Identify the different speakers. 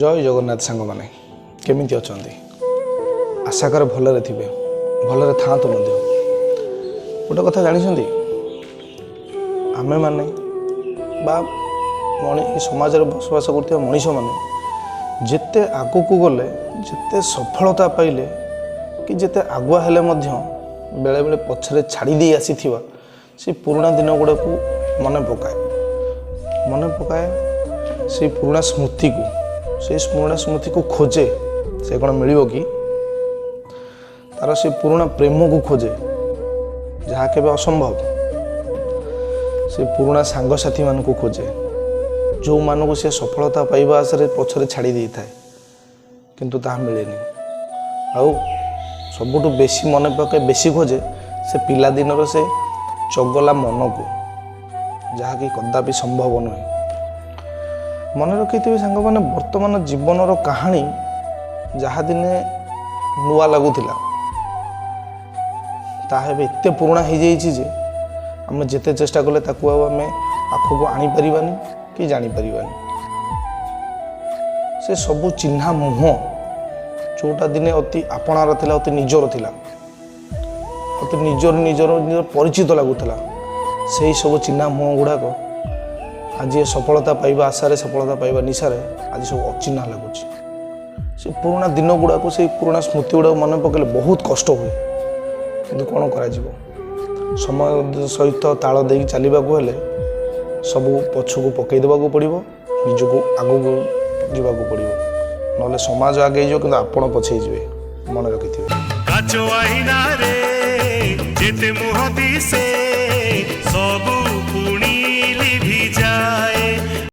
Speaker 1: जय जगन्नाथ सांग मैंने केमिति अच्छा आशा कर भलरे थे भलरे था तो गोटे कथा जानी आमे माने बा समाज बसवास कर मनीष मैंने जिते आगू को गले जिते सफलता पाइले कि जिते आगुआ हेले बेले बेले पछरे छाड़ी दे आसी से पुराना दिन गुड़ा को मन पकाए से पुराना स्मृति को से पुराना स्मृति को खोजे से कौन मिल कि तार से पुराना प्रेम को खोजे जहाँ के असंभव से पुराना सांगसाथी मान को खोजे जो मान को सी सफलता पाइबा आशा पछरे छाड़ी दे था किंतु ता मिले आउ सबुठ बेसी मन पकाए बेसी खोजे से पिला दिन से चगला मन को जहाँ कि कदापि संभव नुहे मन रखी सांग मैंने वर्तमान जीवन कहानी जहाँ दिने नुआ लगुला ताहे एत पुराना हो जाए आम जिते चेष्टा कले आम आखक आनीपारानी कि जानीपर से सबू चिन्हा मुह जोटा दिने अति आपणार था अति निजर था अति निजर निजर निजर परिचित लगुला से सब चिन्हा मुह गुड़ाक आज ये सफलता पाइबा आशा सफलता पाइबा निशारे आज सब अचिन्हा लगुच से पुराना दिन गुड़ाक से पुराना स्मृति गुड़ाक मन पकड़े बहुत कष्ट हुए कि कौन कर समय सहित ताल दे चलने सब पछक पकईदेवा पड़ो निजक आगू जावाक पड़ो ना समाज आगे कि आपण पछे मन रखी